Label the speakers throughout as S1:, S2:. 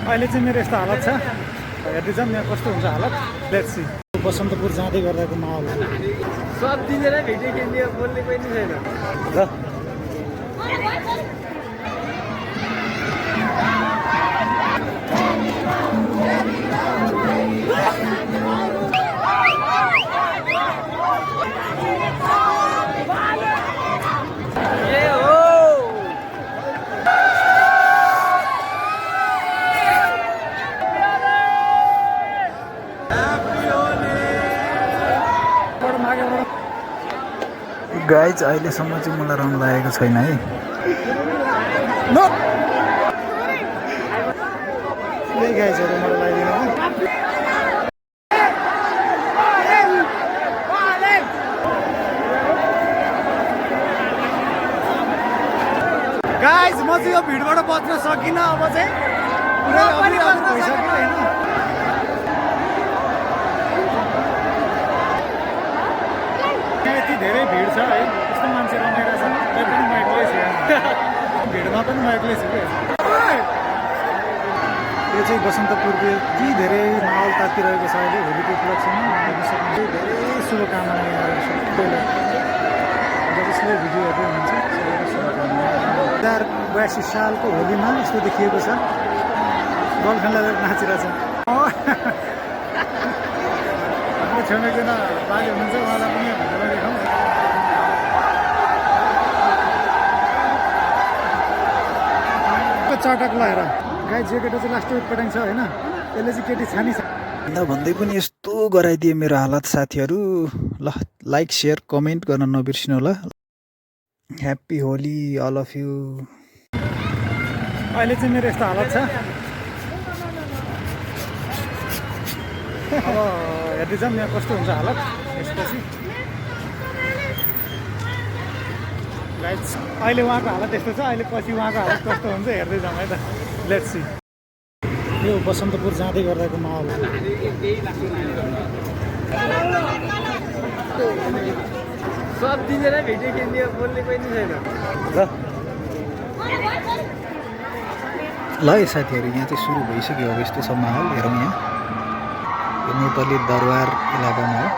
S1: अहिले चाहिँ मेरो यस्तो हालत छ, हेर्दै जाऊँ यहाँ कस्तो हुन्छ हालत। Let's see. बसन्तपुर जाँदै गर्दाको माहौल
S2: सब दिनेर भिडियो खेल्ने बोल्ने पनि छैन
S1: र गाइज अहिलेसम्म चाहिँ मलाई रङ लागेको छैन है। गाइजहरू मलाई लगाइदिनु। गाइज म चाहिँ यो भिडबाट बच्न सकिनँ, अब चाहिँ पुरै अभिर भइसक्यो होइन। यति धेरै भिड छ है, यस्तो मान्छे रमाइरहेको छ। त्यही पनि म एक्लै छु, भिडमा पनि म एक्लै छु क्या। यो चाहिँ बसन्तपुरको यति धेरै माहौल तातिरहेको छ अहिले होलीको उपलक्ष्यमा। धेरै शुभकामना सबैलाई, जसले भिडियो हेर्दै हुनुहुन्छ सबैलाई शुभकामना। 2082 सालको होलीमा यस्तो देखिएको छ, गर्लफ्रेन्डलाई नाचिरहेछ। हाम्रो छेउमा एकजना बाजे हुनुहुन्छ, उहाँलाई पनि भिडियोमा देखाउँ। चटक लगाएर गाई जे केटा चाहिँ लास्ट पटाङ छ होइन, त्यसले चाहिँ केटी छानी छ भन्दै पनि यस्तो गराइदिए मेरो हालत साथीहरू। ल लाइक सेयर कमेन्ट गर्न नबिर्सिनु होला। Happy Holi all of you. अहिले चाहिँ मेरो यस्तो हालत छ, अब हेर्दै जाऊँ यहाँ कस्तो हुन्छ हालत यसपछि। गाइज अहिले उहाँको हालत यस्तो छ, अहिले पछि उहाँको हालत कस्तो हुन्छ हेर्दै जाऊँ है त। Let's see. यो बसन्तपुर जाँदै गर्दाको माहौल
S2: सब दिनेर भिडियो खेल्ने बोल्ने पनि छैन
S1: र ल है साथीहरू, यहाँ चाहिँ सुरु भइसक्यो। अब यस्तो छ माहौल, हेरौँ यहाँ यो नेपाली दरबार इलाकामा हो।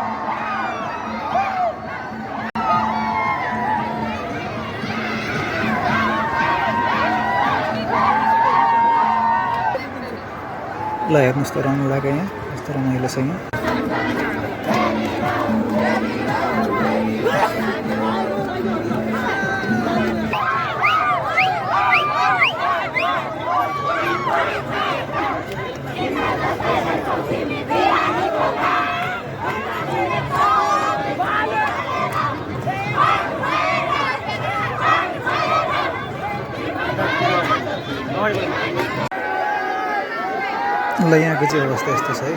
S1: ल हेर्नुहोस् त रङ लाग्यो यहाँ, यस्तो रमाइलो छ यहाँ। ल यहाँको चाहिँ अवस्था यस्तो छ है।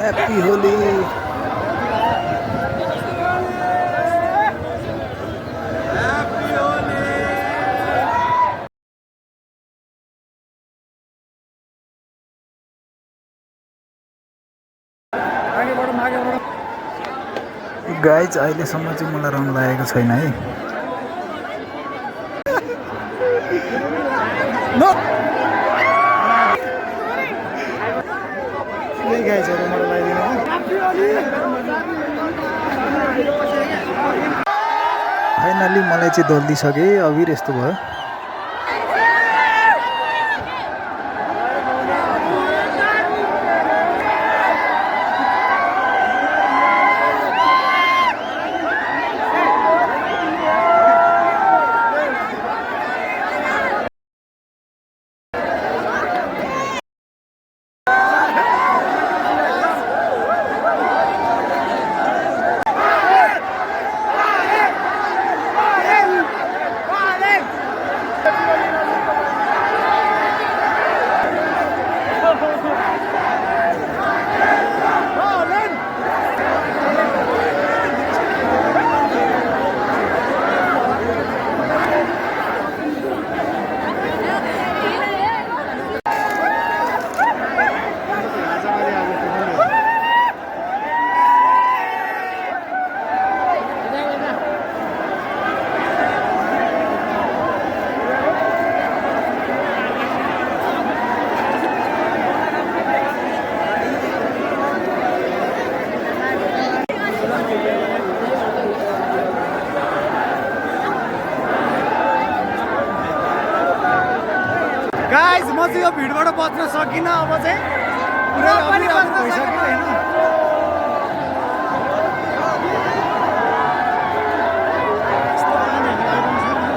S1: Happy Holi. गाइज अहिलेसम्म चाहिँ मलाई रङ लागेको छैन है। गाइजहरू मलाई लगाइदिनु। फाइनली मलाई चाहिँ दल्दिसके अबिर यस्तो भयो। बच्न सकिनँ अब चाहिँ पुरै अभिराम भइसक्यो होइन। यस्तो पानीहरू आइरहन्छ नि।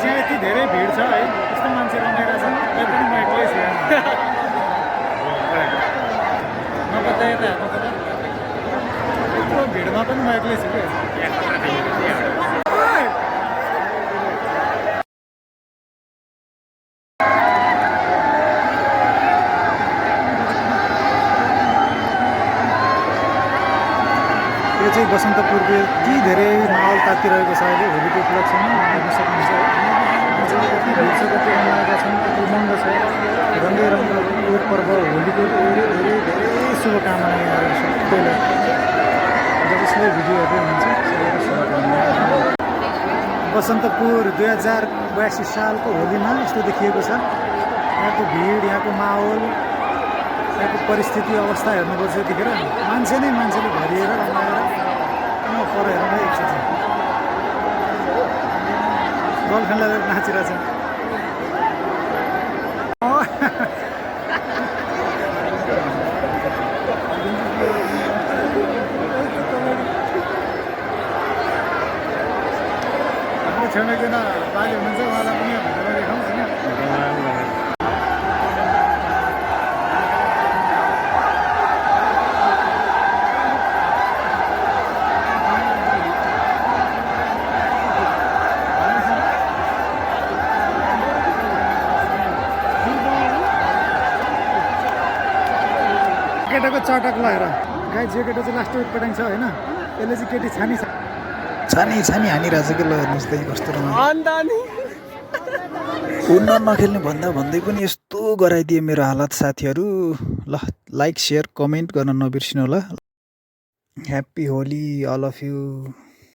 S1: यहाँ यति धेरै भिड छ है, यस्तो मान्छे रमाइरहेछ, त्यही पनि म एक्लै छु यहाँ। नपत्ता यता हेर्नु त, यत्रो भिडमा पनि म एक्लै छु क्या। यो चाहिँ बसन्तपुरको यति धेरै माहौल तातिरहेको छ अहिले होलीको उपलक्ष्यमा हेर्न सक्नुहुन्छ है। मान्छेले कति भिड छ, कति रमाएका छन्, कति उमङ्ग छ। रङ्गै रङ्गको पर्व होलीको धेरै धेरै धेरै शुभकामना यहाँहरू सबैलाई, जसले भिडियोहरू हुन्छ सबैको शुभकामना। बसन्तपुर 2082 सालको होलीमा यस्तो देखिएको छ। यहाँको भिड, यहाँको माहौल, यहाँको परिस्थिति अवस्था हेर्नुपर्छ। यतिखेर मान्छे नै मान्छेले भरिएर रमाएर पर हेर्नु एकचोटि गर्लफ्रेन्डलाई लिएर नाचिरहेछ। हाम्रो छेउमा एकजना बाजे हुनुहुन्छ, उहाँलाई पनि भिडियोमा देखाउँ होइन। केटाको चटक लगाएर गाई जो केटा चाहिँ लास्ट पटाङ छ होइन, यसले चाहिँ केटी छानी छानी हानिरहेछ कि। ल हेर्नुहोस् त कस्तो हुन्न नखेल्ने भन्दै पनि यस्तो गराइदिए मेरो हालत साथीहरू। ल लाइक, सेयर, कमेन्ट गर्न नबिर्सिनु होला। Happy Holi all of you.